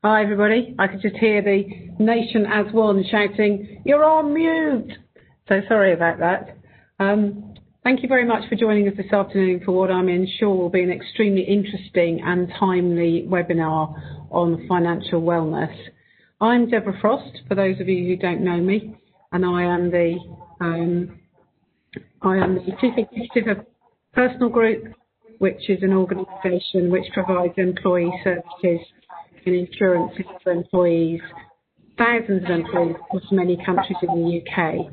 Hi everybody. I could just hear the nation as one shouting, "You're on mute!" So sorry about that. Thank you very much for joining us this afternoon for what I'm sure will be an extremely interesting and timely webinar on financial wellness. I'm Deborah Frost, for those of you who don't know me, and I am the Chief Executive of Personal Group, which is an organisation which provides employee services and insurances for employees, thousands of employees across many countries in the UK.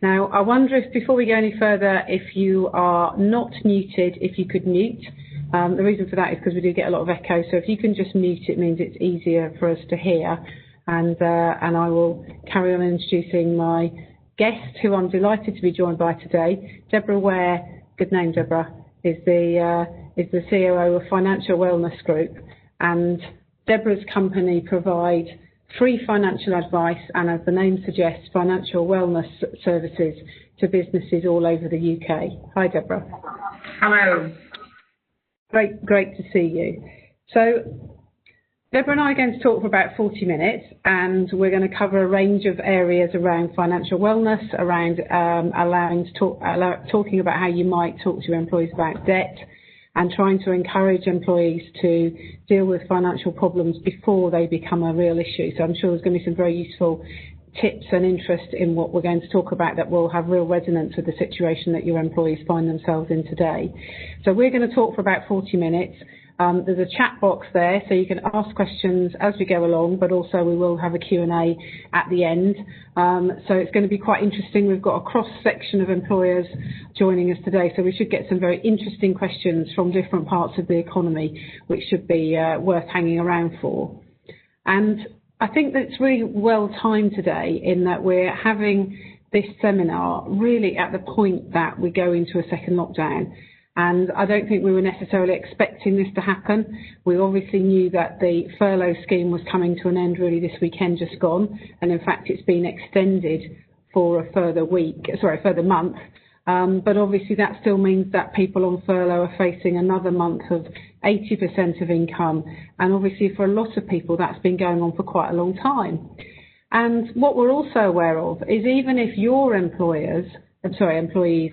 Now, I wonder if, before we go any further, if you are not muted, if you could mute. The reason for that is because we do get a lot of echo, so if you can just mute, it means it's easier for us to hear. And I will carry on introducing my guest, who I'm delighted to be joined by today. Deborah Ware, good name Deborah, is the COO of Financial Wellness Group, and Deborah's company provide free financial advice and, as the name suggests, financial wellness services to businesses all over the UK. Hi, Deborah. Hello. Great to see you. So Deborah and I are going to talk for about 40 minutes, and we're going to cover a range of areas around financial wellness, around talking about how you might talk to your employees about debt, and trying to encourage employees to deal with financial problems before they become a real issue. So I'm sure there's going to be some very useful tips and interest in what we're going to talk about that will have real resonance with the situation that your employees find themselves in today. So we're going to talk for about 40 minutes. There's a chat box there, so you can ask questions as we go along, but also we will have a Q&A at the end. So it's going to be quite interesting. We've got a cross-section of employers joining us today, so we should get some very interesting questions from different parts of the economy, which should be worth hanging around for. And I think that it's really well timed today in that we're having this seminar really at the point that we go into a second lockdown. And I don't think we were necessarily expecting this to happen. We obviously knew that the furlough scheme was coming to an end really this weekend just gone. And in fact, it's been extended for a further month. But obviously that still means that people on furlough are facing another month of 80% of income. And obviously for a lot of people, that's been going on for quite a long time. And what we're also aware of is even if your employees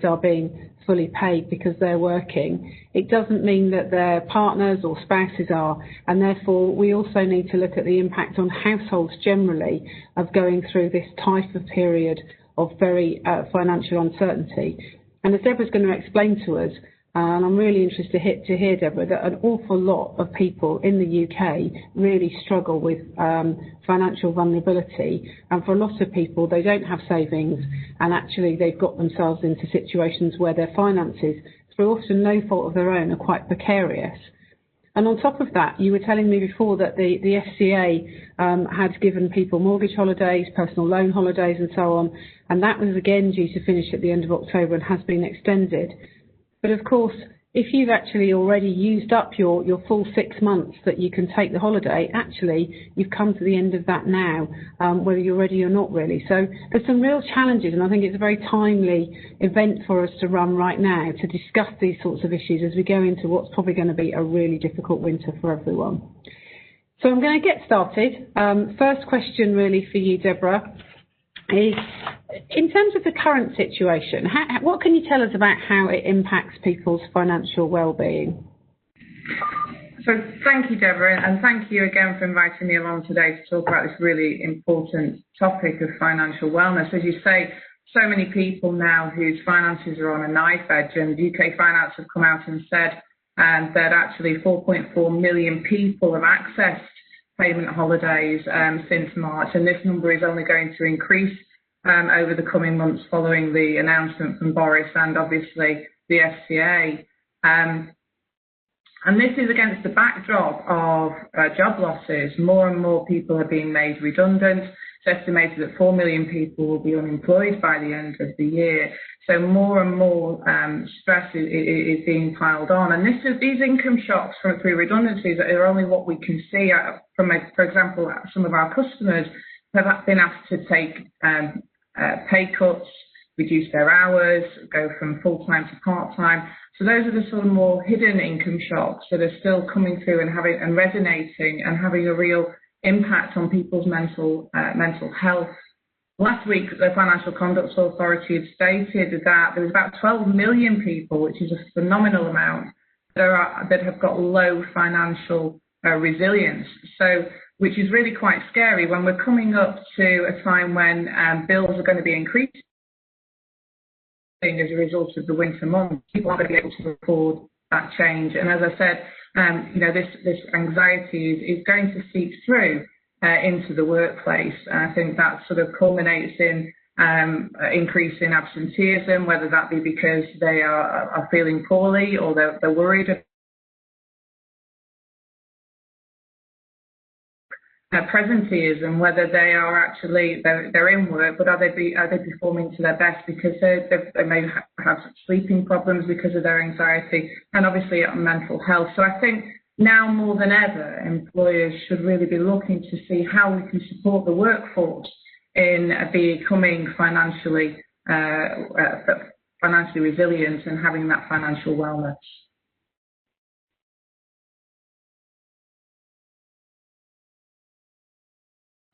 are being fully paid because they're working, it doesn't mean that their partners or spouses are, and therefore we also need to look at the impact on households generally of going through this type of period of very financial uncertainty. And as Deborah's going to explain to us, and I'm really interested to hear, Deborah, that an awful lot of people in the UK really struggle with financial vulnerability. And for a lot of people, they don't have savings, and actually they've got themselves into situations where their finances, through often no fault of their own, are quite precarious. And on top of that, you were telling me before that the FCA had given people mortgage holidays, personal loan holidays and so on, and that was again due to finish at the end of October and has been extended. But of course, if you've actually already used up your full 6 months that you can take the holiday, actually you've come to the end of that now, whether you're ready or not really. So there's some real challenges, and I think it's a very timely event for us to run right now to discuss these sorts of issues as we go into what's probably going to be a really difficult winter for everyone. So I'm going to get started. First question really for you, Deborah, is in terms of the current situation, what can you tell us about how it impacts people's financial well-being? So thank you, Deborah, and thank you again for inviting me along today to talk about this really important topic of financial wellness. As you say, so many people now whose finances are on a knife edge, and UK Finance have come out and said that actually 4.4 million people have accessed payment holidays since March, and this number is only going to increase over the coming months following the announcement from Boris and obviously the FCA. And this is against the backdrop of job losses. More and more people are being made redundant. It's estimated that 4 million people will be unemployed by the end of the year. So more and more stress is being piled on. And these income shocks through redundancies are only what we can see from, for example, some of our customers have been asked to take pay cuts, reduce their hours, go from full-time to part-time. So those are the sort of more hidden income shocks that are still coming through and resonating and having a real impact on people's mental health. Last week, the Financial Conduct Authority had stated that there was about 12 million people, which is a phenomenal amount, that have got low financial resilience. So, which is really quite scary when we're coming up to a time when bills are going to be increasing as a result of the winter months. People aren't going to be able to afford that change. And as I said, this anxiety is going to seep through into the workplace. And I think that sort of culminates in increase in absenteeism, whether that be because they are feeling poorly or they're worried. Presenteeism, whether they are actually they're in work, but are they performing to their best because they may have sleeping problems because of their anxiety, and obviously mental health. So I think now more than ever, employers should really be looking to see how we can support the workforce in becoming financially resilient and having that financial wellness.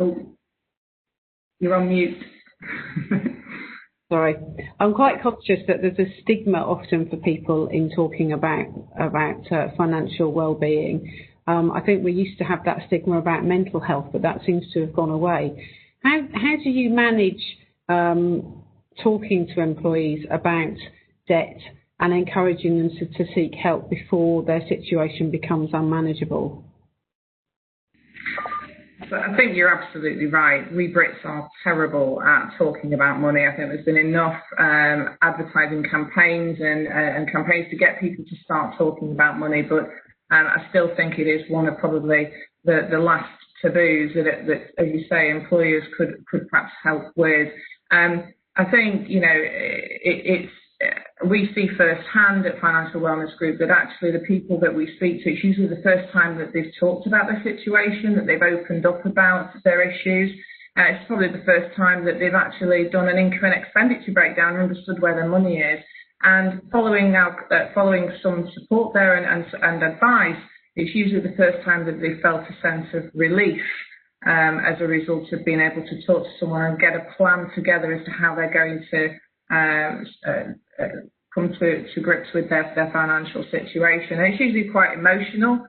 Oh, you're on mute. Sorry. I'm quite conscious that there's a stigma often for people in talking about financial well-being. I think we used to have that stigma about mental health, but that seems to have gone away. How do you manage talking to employees about debt and encouraging them to seek help before their situation becomes unmanageable? I think you're absolutely right. We Brits are terrible at talking about money. I think there's been enough advertising campaigns and campaigns to get people to start talking about money, but I still think it is one of probably the last taboos that, as you say, employers could perhaps help with. I think, we see firsthand at Financial Wellness Group that actually the people that we speak to, it's usually the first time that they've talked about their situation, that they've opened up about their issues. It's probably the first time that they've actually done an income and expenditure breakdown and understood where their money is. And following some support there and advice, it's usually the first time that they've felt a sense of relief as a result of being able to talk to someone and get a plan together as to how they're going to come to grips with their financial situation. And it's usually quite emotional,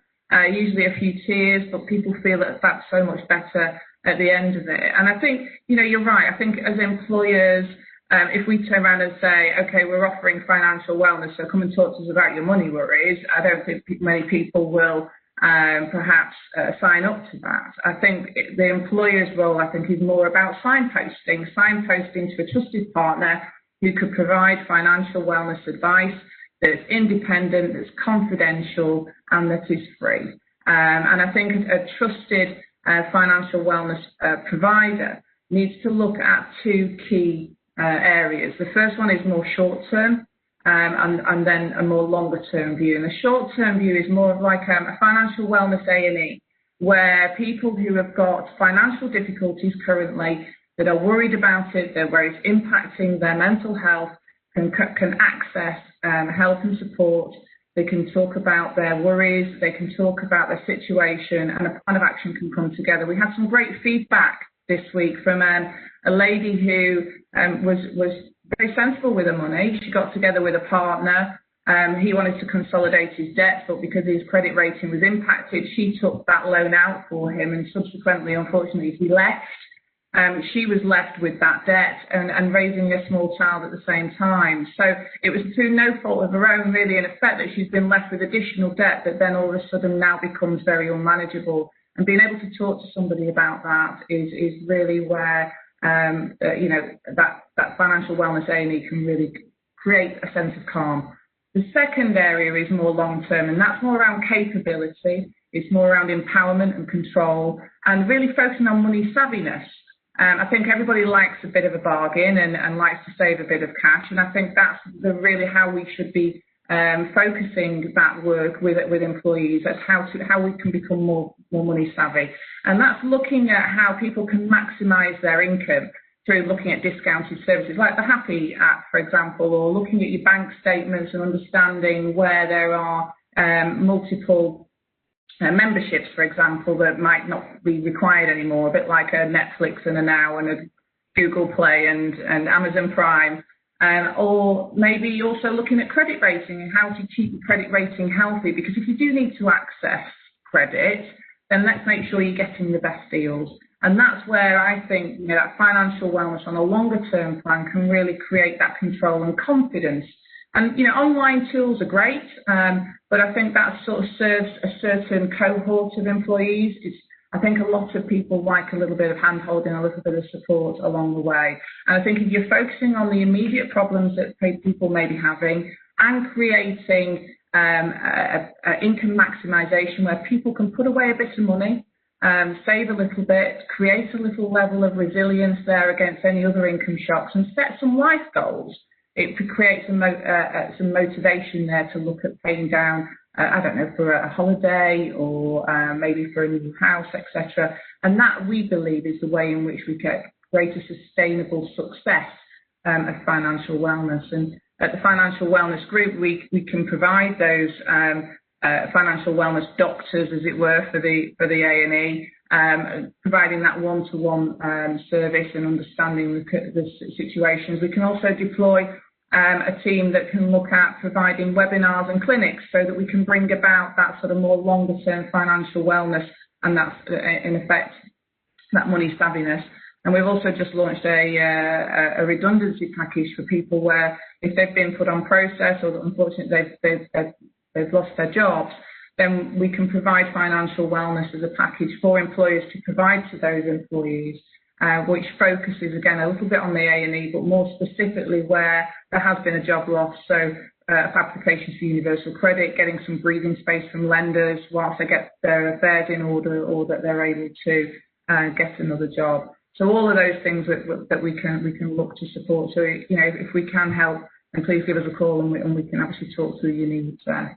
usually a few tears, but people feel that that's so much better at the end of it. And I think, you're right. I think as employers, if we turn around and say, okay, we're offering financial wellness, so come and talk to us about your money worries, I don't think many people will perhaps sign up to that. I think the employer's role, is more about signposting to a trusted partner who could provide financial wellness advice that's independent, that's confidential, and that is free. And I think a trusted financial wellness provider needs to look at two key areas. The first one is more short-term, and then a more longer-term view. And the short-term view is more of like a financial wellness A&E, where people who have got financial difficulties currently, that are worried about it, where it's impacting their mental health, can access help and support. They can talk about their worries, they can talk about their situation, and a plan of action can come together. We had some great feedback this week from a lady who was very sensible with her money. She got together with a partner. He wanted to consolidate his debt, but because his credit rating was impacted, she took that loan out for him, and subsequently, unfortunately, he left. She was left with that debt and raising a small child at the same time. So it was through no fault of her own, really, in effect, that she's been left with additional debt that then all of a sudden now becomes very unmanageable. And being able to talk to somebody about that is really where, that financial wellness A&E can really create a sense of calm. The second area is more long-term, and that's more around capability. It's more around empowerment and control, and really focusing on money savviness. I think everybody likes a bit of a bargain and likes to save a bit of cash, and I think that's really how we should be focusing that work with employees, as how we can become more money savvy. And that's looking at how people can maximise their income through looking at discounted services like the Happy app, for example, or looking at your bank statements and understanding where there are multiple memberships, for example, that might not be required anymore, a bit like a Netflix and a Now and a Google Play and Amazon Prime. Or maybe also looking at credit rating and how to keep your credit rating healthy, because if you do need to access credit, then let's make sure you're getting the best deals. And that's where I think that financial wellness on a longer term plan can really create that control and confidence. And online tools are great, but I think that sort of serves a certain cohort of employees. I think a lot of people like a little bit of hand-holding, a little bit of support along the way. And I think if you're focusing on the immediate problems that people may be having and creating income maximisation where people can put away a bit of money, save a little bit, create a little level of resilience there against any other income shocks, and set some life goals, it could create some motivation there to look at paying down, I don't know, for a holiday or maybe for a new house, etc. And that, we believe, is the way in which we get greater sustainable success of financial wellness. And at the Financial Wellness Group, we can provide those financial wellness doctors, as it were, for the A&E, providing that one-to-one service and understanding the situations. We can also deploy a team that can look at providing webinars and clinics so that we can bring about that sort of more longer-term financial wellness, and that's, in effect, that money savviness. And we've also just launched a redundancy package for people where if they've been put on process or unfortunately they've lost their jobs, then we can provide financial wellness as a package for employers to provide to those employees, which focuses again a little bit on the A&E, but more specifically where there has been a job loss. So applications for universal credit, getting some breathing space from lenders whilst they get their affairs in order, or that they're able to get another job. So all of those things that we can look to support. So if we can help, then please give us a call and we can actually talk through your needs there.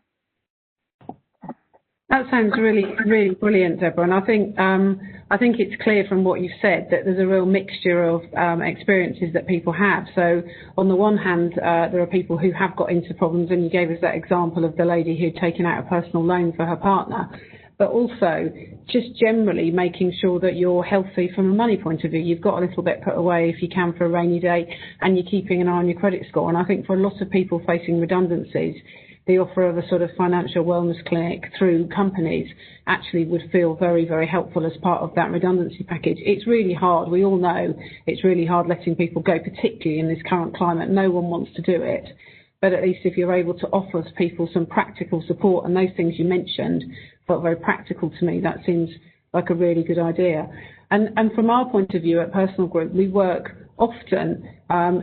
That sounds really, really brilliant, Deborah. And I think it's clear from what you've said that there's a real mixture of experiences that people have. So on the one hand, there are people who have got into problems, and you gave us that example of the lady who'd taken out a personal loan for her partner. But also just generally making sure that you're healthy from a money point of view. You've got a little bit put away if you can for a rainy day, and you're keeping an eye on your credit score. And I think for a lot of people facing redundancies, the offer of a sort of financial wellness clinic through companies actually would feel very, very helpful as part of that redundancy package. It's really hard. We all know it's really hard letting people go, particularly in this current climate. No one wants to do it. But at least if you're able to offer people some practical support, and those things you mentioned felt very practical to me, that seems like a really good idea. And from our point of view at Personal Group, we work often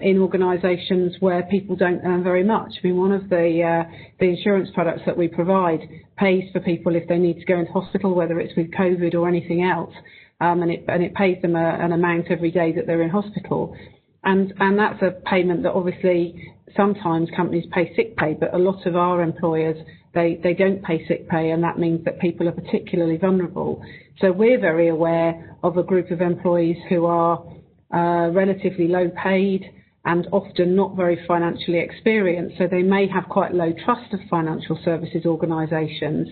in organisations where people don't earn very much. I mean, one of the insurance products that we provide pays for people if they need to go into hospital, whether it's with COVID or anything else, and it pays them an amount every day that they're in hospital. And that's a payment that obviously sometimes companies pay sick pay, but a lot of our employers, they don't pay sick pay, and that means that people are particularly vulnerable. So we're very aware of a group of employees who are relatively low paid and often not very financially experienced. So they may have quite low trust of financial services organisations,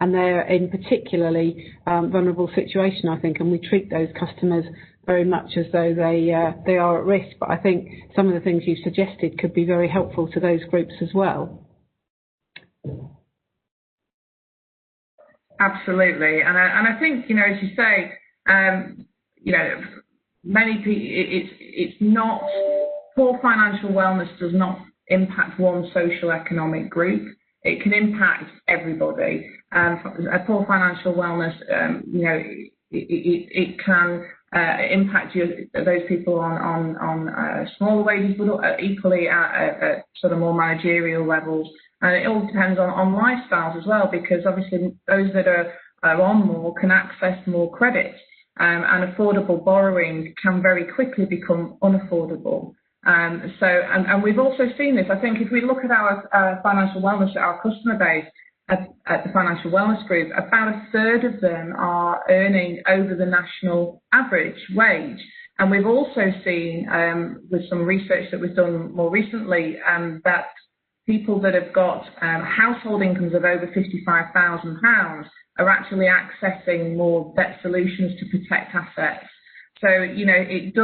and they're in particularly vulnerable situation, I think, and we treat those customers very much as though they are at risk. But I think some of the things you've suggested could be very helpful to those groups as well. Absolutely, and I think as you say, many people, it's not, poor financial wellness does not impact one social economic group. It can impact everybody. A poor financial wellness, it can impact those people on smaller wages, but equally at sort of more managerial levels. And it all depends on lifestyles as well, because obviously those that are on more can access more credit, and affordable borrowing can very quickly become unaffordable. And we've also seen this. I think if we look at our financial wellness, at our customer base at the Financial Wellness Group, about a third of them are earning over the national average wage. And we've also seen with some research that was done more recently that people that have got household incomes of over £55,000 are actually accessing more debt solutions to protect assets. So, it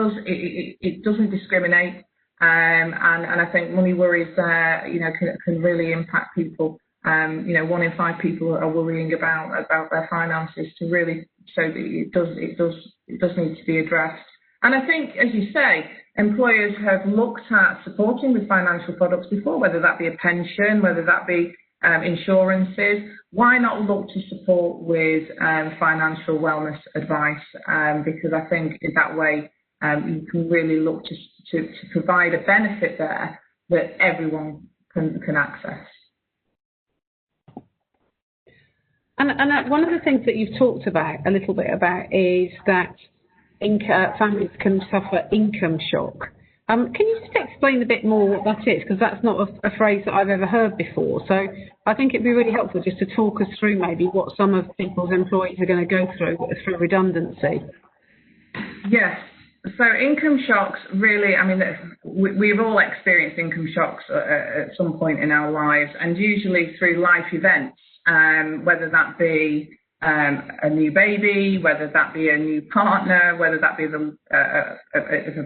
doesn't discriminate, and I think money worries there, can really impact people. 1 in 5 people are worrying about their finances, to really show that it does need to be addressed. And I think, as you say, employers have looked at supporting with financial products before, whether that be a pension, whether that be insurances. Why not look to support with financial wellness advice? Because I think in that way you can really look to provide a benefit there that everyone can access. And one of the things that you've talked about a little bit about is that families can suffer income shock. Can you just explain a bit more what that is? Because that's not a phrase that I've ever heard before. So I think it'd be really helpful just to talk us through maybe what some of people's employees are going to go through redundancy. Yes. So income shocks, really, we've all experienced income shocks at some point in our lives, and usually through life events, whether that be a new baby, whether that be a new partner, whether that be a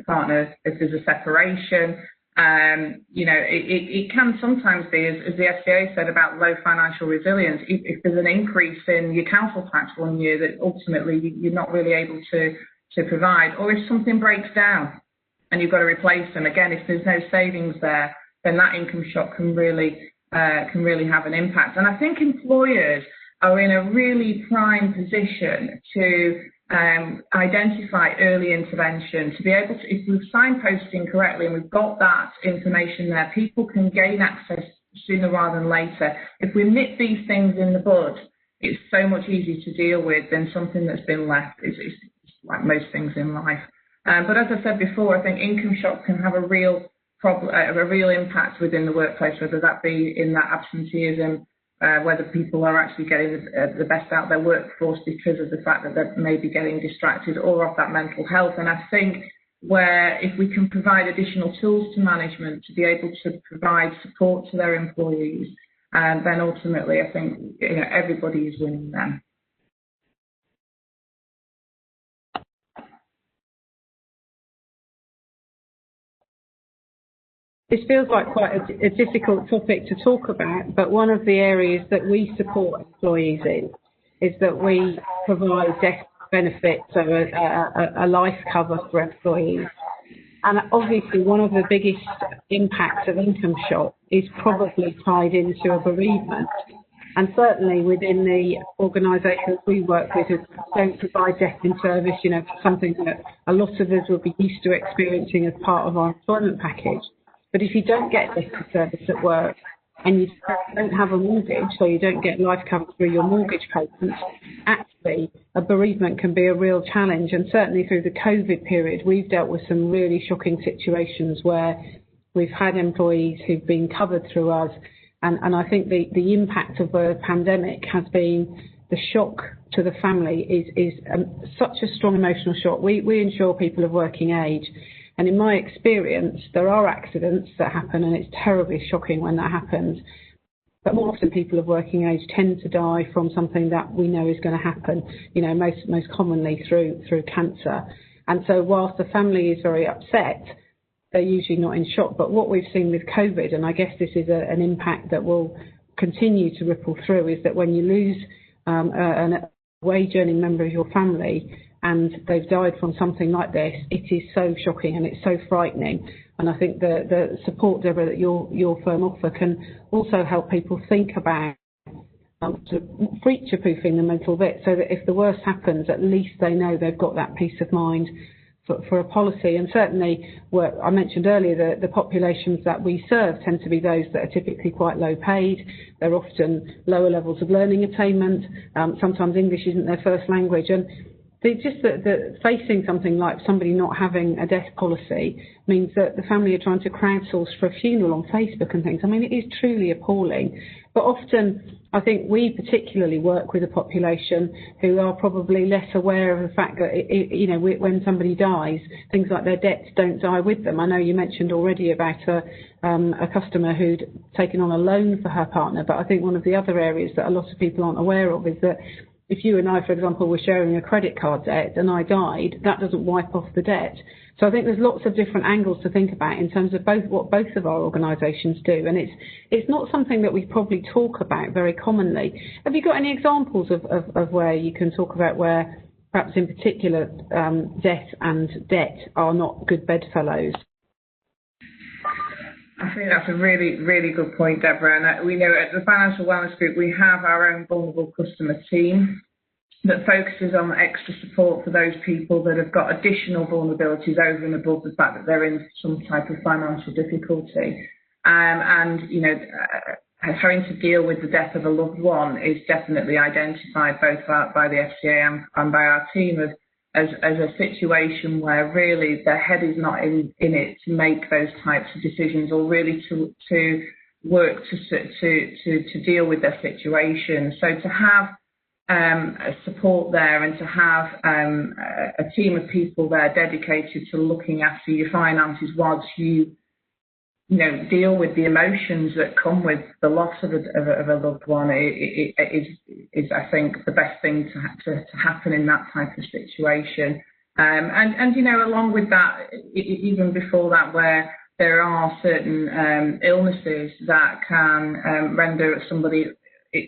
partner if there's a separation. It can sometimes be, as the FCA said about low financial resilience, if there's an increase in your council tax one year that ultimately you're not really able to provide, or if something breaks down and you've got to replace them. Again, if there's no savings there, then that income shock can really have an impact. And I think employers are in a really prime position to identify early intervention, to be able to, if we're signposting correctly and we've got that information there, people can gain access sooner rather than later. If we nip these things in the bud, it's so much easier to deal with than something that's been left. It's like most things in life. But as I said before, I think income shock can have a real impact within the workplace, whether that be in that absenteeism, whether people are actually getting the best out of their workforce because of the fact that they're maybe getting distracted, or of that mental health. And I think if we can provide additional tools to management to be able to provide support to their employees, then ultimately I think everybody is winning then. This feels like quite a difficult topic to talk about, but one of the areas that we support employees in is that we provide death benefits, so a life cover for employees. And obviously one of the biggest impacts of income shock is probably tied into a bereavement. And certainly within the organisations we work with who don't provide death in service, something that a lot of us will be used to experiencing as part of our employment package. But if you don't get death in service at work and you don't have a mortgage, so you don't get life cover through your mortgage payments, actually a bereavement can be a real challenge. And certainly through the COVID period, we've dealt with some really shocking situations where we've had employees who've been covered through us. And I think the impact of the pandemic has been the shock to the family is such a strong emotional shock. We insure people of working age. And in my experience, there are accidents that happen, and it's terribly shocking when that happens. But more often people of working age tend to die from something that we know is going to happen, most commonly through cancer. And so whilst the family is very upset, they're usually not in shock. But what we've seen with COVID, and I guess this is an impact that will continue to ripple through, is that when you lose a wage-earning member of your family, and they've died from something like this, it is so shocking and it's so frightening. And I think the support, Deborah, that your firm offer can also help people think about future-proofing the mental bit, so that if the worst happens, at least they know they've got that peace of mind for a policy. And certainly, I mentioned earlier, the populations that we serve tend to be those that are typically quite low paid. They're often lower levels of learning attainment. Sometimes English isn't their first language. And just that facing something like somebody not having a death policy means that the family are trying to crowdsource for a funeral on Facebook and things. I mean, it is truly appalling. But often, I think we particularly work with a population who are probably less aware of the fact that, when somebody dies, things like their debts don't die with them. I know you mentioned already about a customer who'd taken on a loan for her partner, but I think one of the other areas that a lot of people aren't aware of is that if you and I, for example, were sharing a credit card debt and I died, that doesn't wipe off the debt. So I think there's lots of different angles to think about in terms of what both of our organisations do, and it's not something that we probably talk about very commonly. Have you got any examples of where you can talk about where perhaps in particular death and debt are not good bedfellows? I think that's a really, really good point, Deborah. And we know at the Financial Wellness Group, we have our own vulnerable customer team that focuses on extra support for those people that have got additional vulnerabilities over and above the fact that they're in some type of financial difficulty. Having to deal with the death of a loved one is definitely identified both by the FCA and by our team as a situation where really their head is not in it to make those types of decisions, or really to work to deal with their situation. So to have support there, and to have a team of people there dedicated to looking after your finances whilst you deal with the emotions that come with the loss of a loved one, is I think the best thing to happen in that type of situation. Along with that, even before that, where there are certain illnesses that can render somebody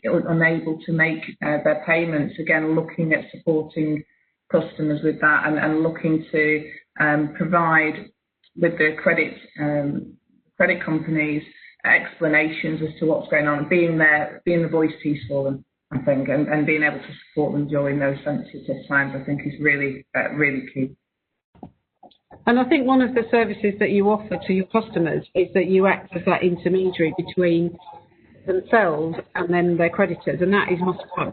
unable to make their payments, again looking at supporting customers with that, and looking to provide with the credit companies explanations as to what's going on, being the voice piece for them, I think, and being able to support them during those sensitive times, I think is really, really key. And I think one of the services that you offer to your customers is that you act as that intermediary between themselves and then their creditors, and that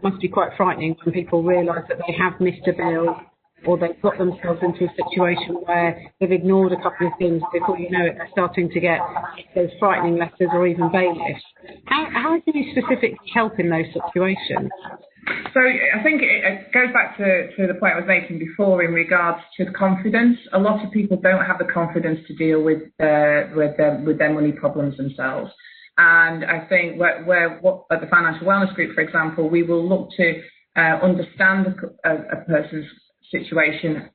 must be quite frightening when people realise that they have missed a bill, or they've got themselves into a situation where they've ignored a couple of things. Before you know it, they're starting to get those frightening letters or even bailiffs. How do you specifically help in those situations? So I think it goes back to the point I was making before in regards to confidence. A lot of people don't have the confidence to deal with their money problems themselves. And I think at the Financial Wellness Group, for example, we will look to understand a person's situation,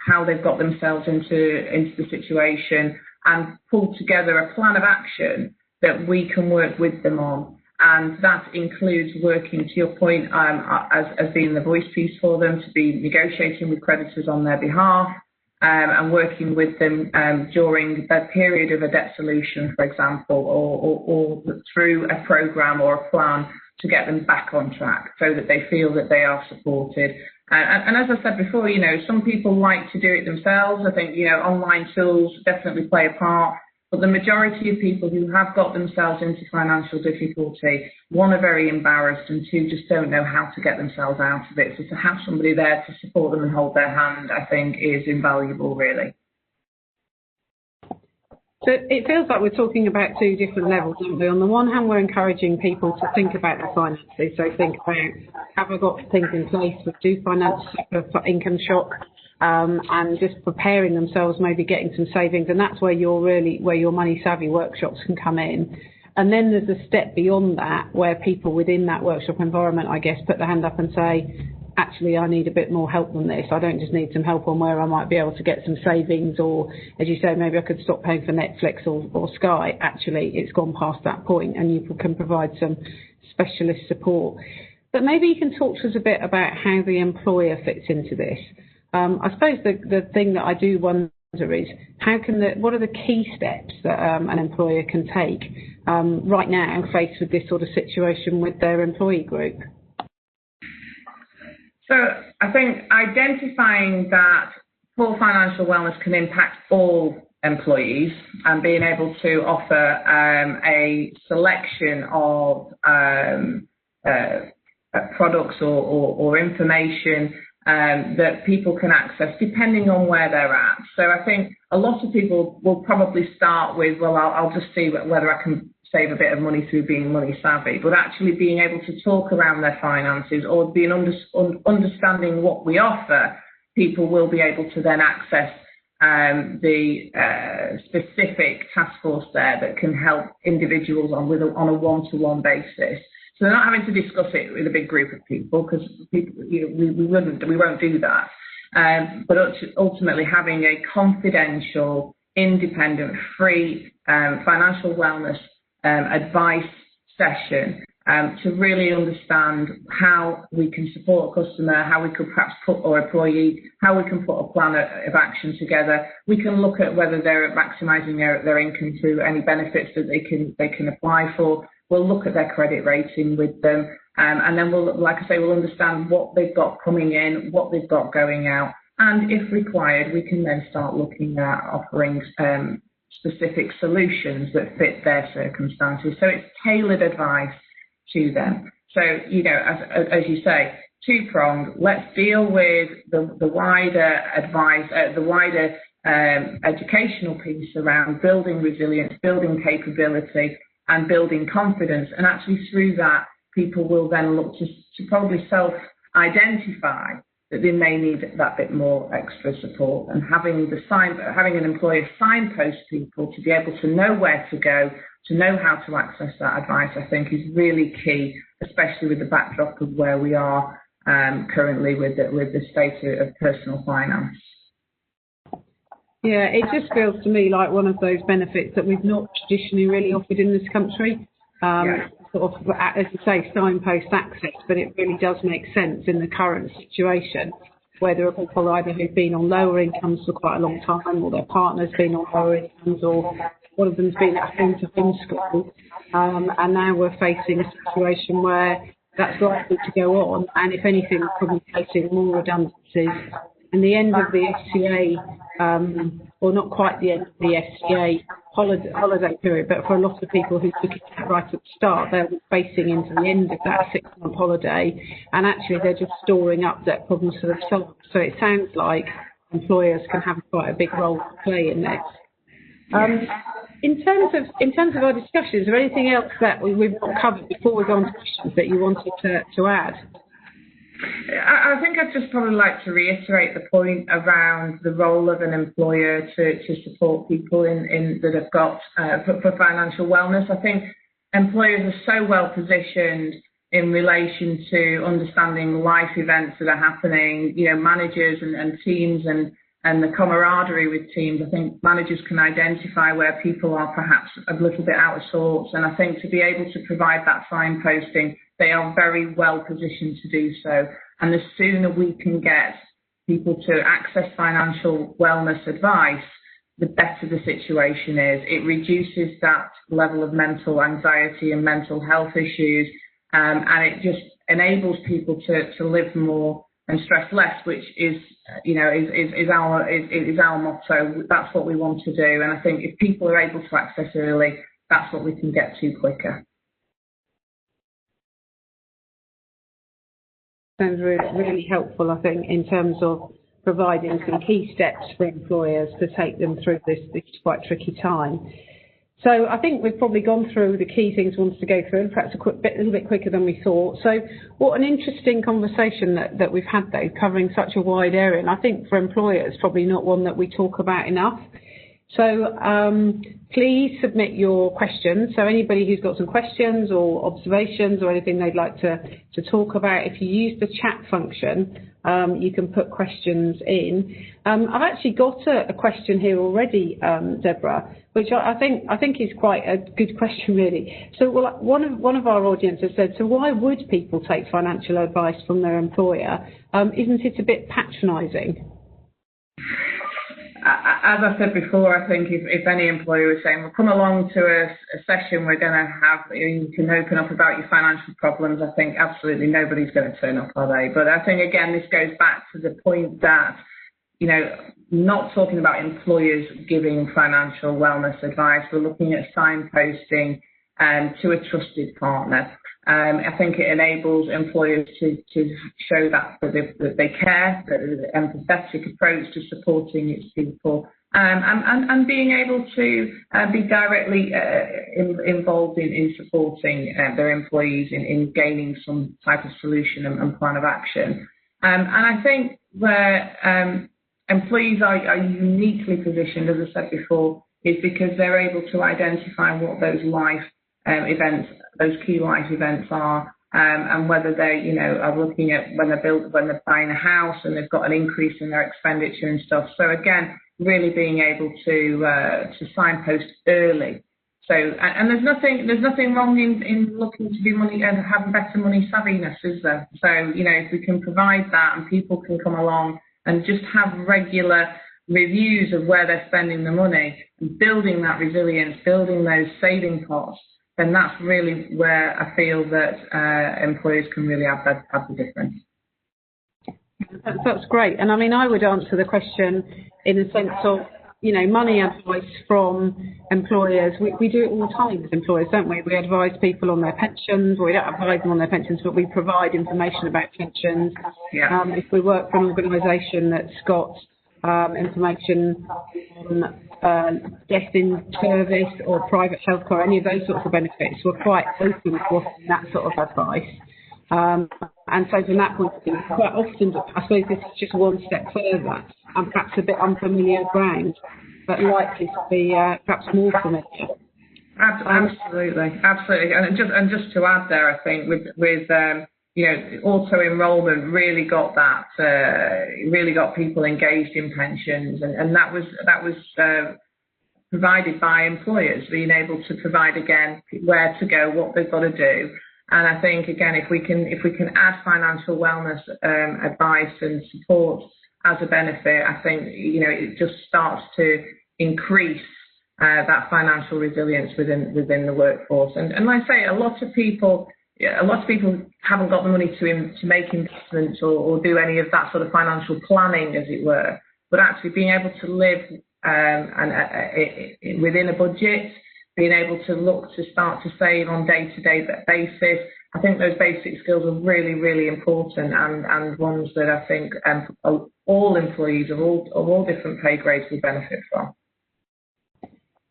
how they've got themselves into the situation, and pull together a plan of action that we can work with them on. And that includes working, to your point, as being the voice piece for them, to be negotiating with creditors on their behalf, and working with them during a period of a debt solution, for example, or through a programme or a plan to get them back on track so that they feel that they are supported. And as I said before, some people like to do it themselves. I think, online tools definitely play a part. But the majority of people who have got themselves into financial difficulty, one, are very embarrassed, and two, just don't know how to get themselves out of it. So to have somebody there to support them and hold their hand, I think, is invaluable, really. So it feels like we're talking about two different levels, aren't we? On the one hand, we're encouraging people to think about their finances. So think about, have I got things in place that do finance income shock? And just preparing themselves, maybe getting some savings, and that's where your money savvy workshops can come in. And then there's a step beyond that where people within that workshop environment, I guess, put their hand up and say, actually, I need a bit more help than this. I don't just need some help on where I might be able to get some savings, or, as you say, maybe I could stop paying for Netflix or Sky. Actually, it's gone past that point, and you can provide some specialist support. But maybe you can talk to us a bit about how the employer fits into this. I suppose the thing that I do wonder is what are the key steps that an employer can take right now faced with this sort of situation with their employee group? So I think identifying that poor financial wellness can impact all employees, and being able to offer a selection of products or information that people can access depending on where they're at. So I think a lot of people will probably start with, well, I'll just see whether I can save a bit of money through being money savvy, but actually being able to talk around their finances or being understanding what we offer, people will be able to then access the specific task force there that can help individuals on a one-to-one basis. So they're not having to discuss it with a big group of people, because we won't do that. But ultimately having a confidential, independent, free financial wellness advice session to really understand how we can support a customer, how we could perhaps or employee, how we can put a plan of action together. We can look at whether they're maximising their income through any benefits that they can apply for. We'll look at their credit rating with them, and then we'll understand what they've got coming in, what they've got going out, and if required, we can then start looking at offering specific solutions that fit their circumstances. So it's tailored advice to them. So, as you say, two-pronged. Let's deal with the wider advice, the wider educational piece around building resilience, building capability, and building confidence. And actually through that, people will then look to probably self-identify that they may need that bit more extra support, and having an employer signpost people to be able to know where to go, to know how to access that advice, I think is really key, especially with the backdrop of where we are currently with the state of personal finance. Yeah, it just feels to me like one of those benefits that we've not traditionally really offered in this country. Sort of, as you say, signpost access, but it really does make sense in the current situation where there are people either who've been on lower incomes for quite a long time, or their partner's been on lower incomes, or one of them's been at home to homeschool, and now we're facing a situation where that's likely to go on, and if anything, we're probably facing more redundancies. And the end of the FCA, or not quite the end of the FCA holiday period, but for a lot of people who took it right at the start, they're facing into the end of that 6-month holiday, and actually they're just storing up debt problems for themselves. So it sounds like employers can have quite a big role to play in this. In terms of our discussion, is there anything else that we've not covered before we go on to questions that you wanted to add? I think I'd just probably like to reiterate the point around the role of an employer to support people in that have got for financial wellness. I think employers are so well positioned in relation to understanding life events that are happening, managers and teams and the camaraderie with teams. I think managers can identify where people are perhaps a little bit out of sorts, and I think to be able to provide that signposting, they are very well positioned to do so. And the sooner we can get people to access financial wellness advice, the better the situation is. It reduces that level of mental anxiety and mental health issues, and it just enables people to live more and stress less, which is our motto. That's what we want to do. And I think if people are able to access early, that's what we can get to quicker. Sounds really helpful, I think, in terms of providing some key steps for employers to take them through this quite tricky time. So I think we've probably gone through the key things we wanted to go through, and perhaps a little bit quicker than we thought. So what an interesting conversation that we've had, though, covering such a wide area. And I think for employers, probably not one that we talk about enough. So please submit your questions. So anybody who's got some questions or observations or anything they'd like to talk about, if you use the chat function, you can put questions in. I've actually got a question here already, Deborah, which I think is quite a good question, really. So one of our audience has said, so why would people take financial advice from their employer? Isn't it a bit patronising? As I said before, I think if any employer is saying, well, come along to a session we're going to have, you can open up about your financial problems, I think absolutely nobody's going to turn up, are they? But I think, again, this goes back to the point that, not talking about employers giving financial wellness advice, we're looking at signposting to a trusted partner. I think it enables employers to show that they care, that there's an empathetic approach to supporting its people, and being able to be directly involved in supporting their employees in gaining some type of solution and plan of action. And I think where employees are uniquely positioned, as I said before, is because they're able to identify what those life events, those key life events are, and whether they, are looking at when they're buying a house and they've got an increase in their expenditure and stuff. So again, really being able to signpost early. So, and there's nothing wrong in looking to be money and having better money savviness, is there? So, if we can provide that and people can come along and just have regular reviews of where they're spending the money, and building that resilience, building those saving pots, then that's really where I feel that employers can really have the difference. That's great. And I mean, I would answer the question in the sense of, money advice from employers. We do it all the time as employers, don't we? We advise people on their pensions, or we don't advise them on their pensions, but we provide information about pensions. Yeah. If we work for an organisation that's got information on death in service or private healthcare, any of those sorts of benefits, we're quite open to offering that sort of advice. And so from that point of view, quite often, I suppose this is just one step further and perhaps a bit unfamiliar ground, but likely to be perhaps more familiar. Absolutely. And just to add there, I think with auto enrolment really got people engaged in pensions, and that was provided by employers, being able to provide again where to go, what they've got to do. And I think again, if we can add financial wellness advice and support as a benefit, I think it just starts to increase that financial resilience within the workforce. And like I say, a lot of people haven't got the money to make investments or do any of that sort of financial planning, as it were. But actually being able to live within a budget, being able to look to start to save on day-to-day basis, I think those basic skills are really, really important, and ones that I think all employees of all different pay grades will benefit from.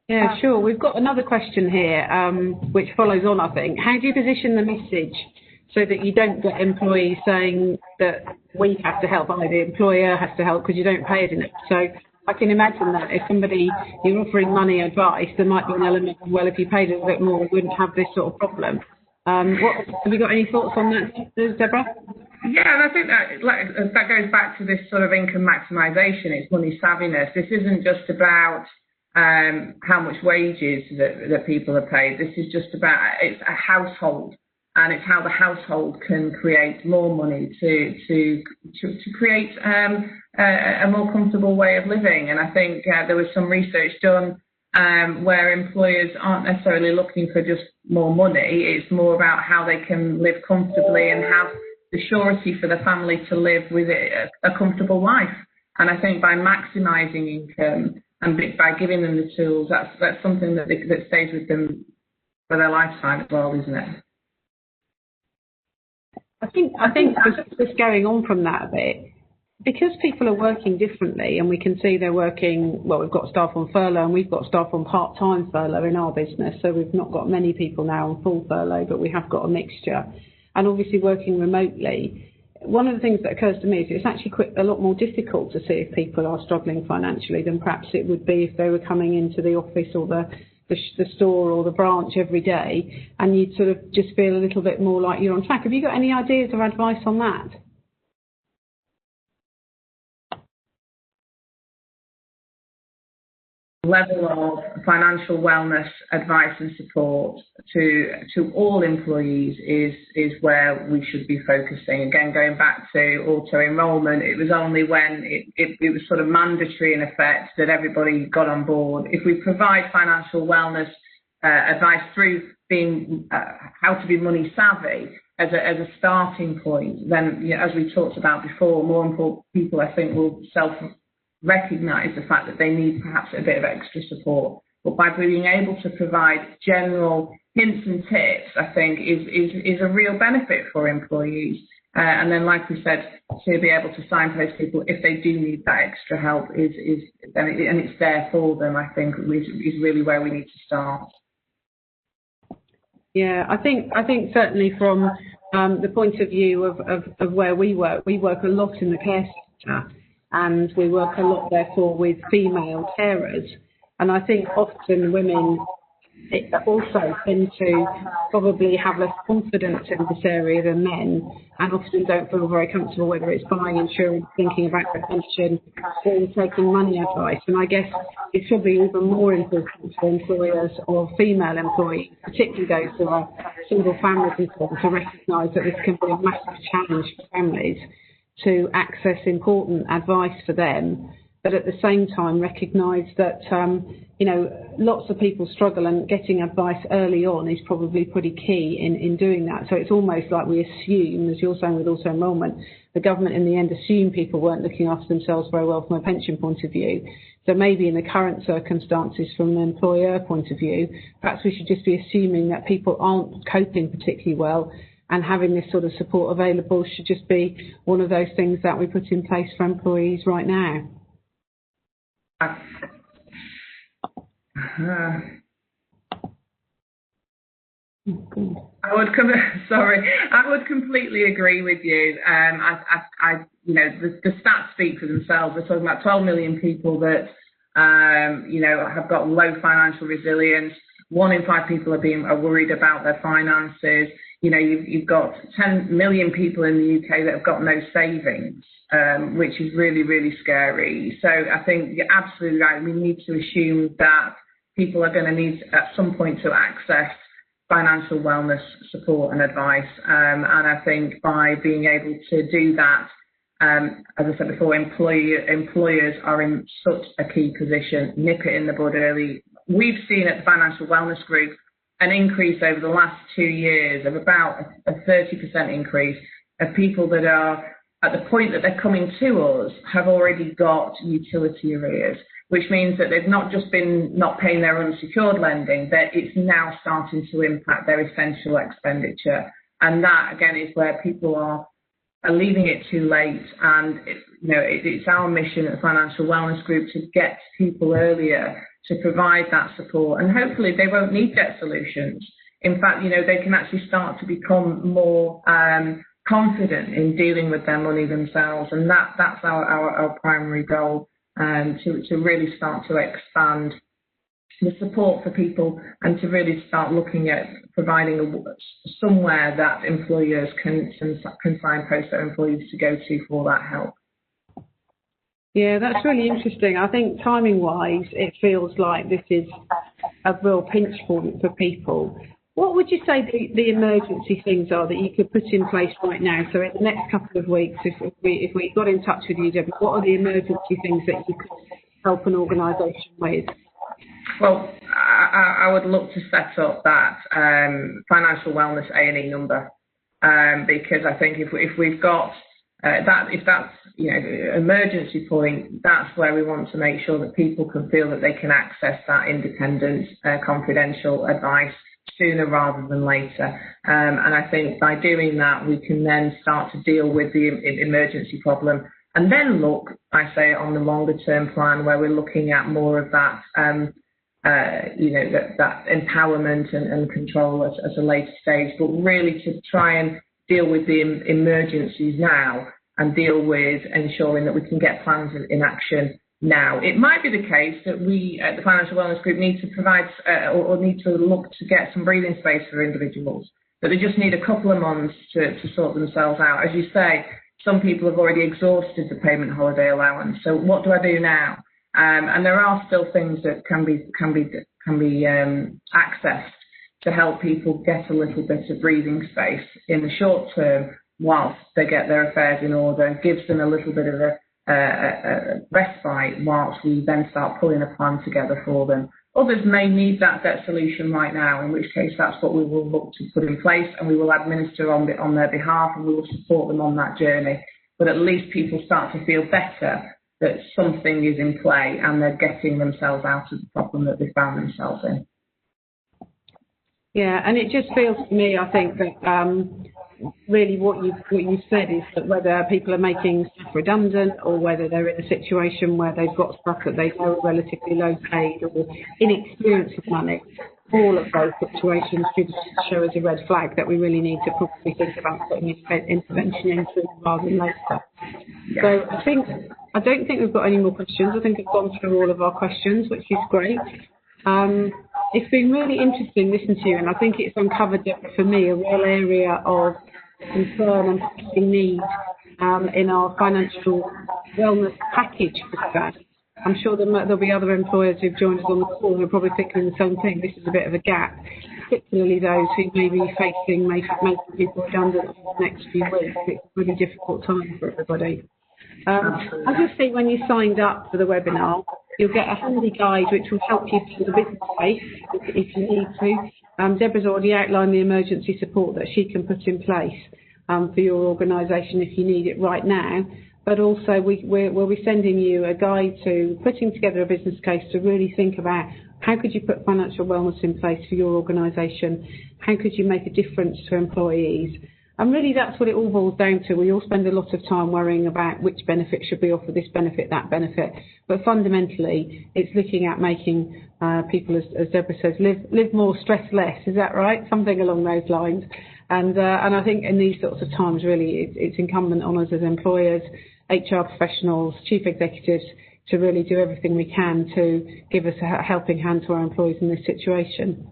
Yeah, sure. We've got another question here, which follows on, I think. How do you position the message so that you don't get employees saying that we have to help, or the employer has to help because you don't pay it enough? So I can imagine that if you're offering money advice, there might be an element of, well, if you paid a little bit more, we wouldn't have this sort of problem. Have you got any thoughts on that, Deborah? Yeah, and I think that goes back to this sort of income maximisation. It's money savviness. This isn't just about how much wages that people are paid. This is just about, it's a household, and it's how the household can create more money to create a more comfortable way of living. And I think there was some research done where employers aren't necessarily looking for just more money. It's more about how they can live comfortably and have the surety for the family to live with a comfortable life. And I think by maximising income and by giving them the tools, that's something that stays with them for their lifetime as well, isn't it? I think just going on from that a bit, because people are working differently, and we can see they're working, well, we've got staff on furlough and we've got staff on part-time furlough in our business, so we've not got many people now on full furlough, but we have got a mixture. And obviously working remotely, one of the things that occurs to me is it's actually a lot more difficult to see if people are struggling financially than perhaps it would be if they were coming into the office or the store or the branch every day, and you'd sort of just feel a little bit more like you're on track. Have you got any ideas or advice on that? Level of financial wellness advice and support to all employees is where we should be focusing. Again, going back to auto enrolment, it was only when it was sort of mandatory in effect that everybody got on board. If we provide financial wellness advice through being how to be money savvy as a starting point, then as we talked about before, more important people I think will recognise the fact that they need perhaps a bit of extra support. But by being able to provide general hints and tips, I think, is a real benefit for employees. And then, like we said, to be able to signpost people if they do need that extra help and it's there for them, I think, is really where we need to start. Yeah, I think certainly from the point of view of where we work a lot in the care sector, and we work a lot therefore with female carers, and I think often women also tend to probably have less confidence in this area than men, and often don't feel very comfortable, whether it's buying insurance, thinking about their pension, or taking money advice. And I guess it's probably even more important for employers or female employees, particularly those who are single families and so on, to recognise that this can be a massive challenge for families to access important advice for them, but at the same time recognise that lots of people struggle, and getting advice early on is probably pretty key in doing that. So it's almost like we assume, as you're saying with auto enrolment, the government in the end assumed people weren't looking after themselves very well from a pension point of view. So maybe in the current circumstances from an employer point of view, perhaps we should just be assuming that people aren't coping particularly well, and having this sort of support available should just be one of those things that we put in place for employees right now. I would completely agree with you. The stats speak for themselves. We're talking about 12 million people that, have got low financial resilience. 1 in 5 people are worried about their finances. You've got 10 million people in the UK that have got no savings, which is really, really scary. So I think you're absolutely right. We need to assume that people are going to need at some point to access financial wellness support and advice. And I think by being able to do that, as I said before, employers are in such a key position. Nip it in the bud early. We've seen at the Financial Wellness Group an increase over the last 2 years of about a 30% increase of people that are at the point that they're coming to us have already got utility arrears, which means that they've not just been not paying their unsecured lending, that it's now starting to impact their essential expenditure. And that, again, is where people are leaving it too late. And it's our mission at the Financial Wellness Group to get people earlier to provide that support. And hopefully they won't need debt solutions. In fact, they can actually start to become more confident in dealing with their money themselves. And that's our primary goal, to really start to expand the support for people and to really start looking at providing somewhere that employers can signpost their employees to go to for that help. Yeah, that's really interesting. I think timing-wise, it feels like this is a real pinch point for people. What would you say the emergency things are that you could put in place right now? So in the next couple of weeks, if we got in touch with you, Debbie, what are the emergency things that you could help an organisation with? Well, I would look to set up that financial wellness A&E number, because I think if we've got if that's emergency point, that's where we want to make sure that people can feel that they can access that independent, confidential advice sooner rather than later. And I think by doing that, we can then start to deal with the emergency problem, and then look, I say, on the longer term plan where we're looking at more of that, that empowerment and control at a later stage, but really to try and deal with the emergencies now and deal with ensuring that we can get plans in action now. It might be the case that we at the Financial Wellness Group need to provide or need to look to get some breathing space for individuals, that they just need a couple of months to sort themselves out. As you say, some people have already exhausted the payment holiday allowance. So what do I do now? And there are still things that can be accessed to help people get a little bit of breathing space in the short term whilst they get their affairs in order, gives them a little bit of a respite whilst we then start pulling a plan together for them. Others may need that debt solution right now, in which case that's what we will look to put in place, and we will administer on their behalf, and we will support them on that journey. But at least people start to feel better that something is in play and they're getting themselves out of the problem that they found themselves in. Yeah, and it just feels to me, I think, that really what you've said is that whether people are making staff redundant or whether they're in a situation where they've got staff that they know are relatively low paid or inexperienced with money, all of those situations should show as a red flag that we really need to probably think about putting intervention in sooner rather than later. So I don't think we've got any more questions. I think I've gone through all of our questions, which is great. It's been really interesting listening to you, and I think it's uncovered for me a real area of concern and pressing need in our financial wellness package for staff. I'm sure there'll be other employers who've joined us on the call who are probably thinking the same thing. This is a bit of a gap, particularly those who may be facing making people redundant in the next few weeks. It's a really difficult time for everybody. As you see, when you signed up for the webinar, you'll get a handy guide which will help you through the business case if you need to. Deborah's already outlined the emergency support that she can put in place for your organisation if you need it right now. But also we'll be sending you a guide to putting together a business case to really think about how could you put financial wellness in place for your organisation, how could you make a difference to employees. And really that's what it all boils down to. We all spend a lot of time worrying about which benefit should be offered, this benefit, that benefit. But fundamentally, it's looking at making people, as Deborah says, live more, stress less. Is that right? Something along those lines. And I think in these sorts of times, really, it's incumbent on us as employers, HR professionals, chief executives, to really do everything we can to give us a helping hand to our employees in this situation.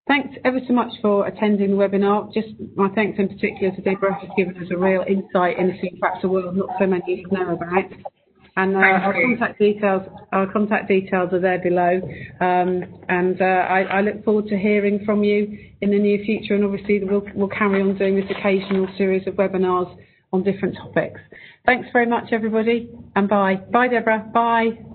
Thanks ever so much for attending the webinar. Just my thanks in particular to Deborah for giving us a real insight into perhaps a world not so many know about. And our contact details are there below. I look forward to hearing from you in the near future. And obviously we'll carry on doing this occasional series of webinars on different topics. Thanks very much, everybody, and bye. Bye, Deborah. Bye.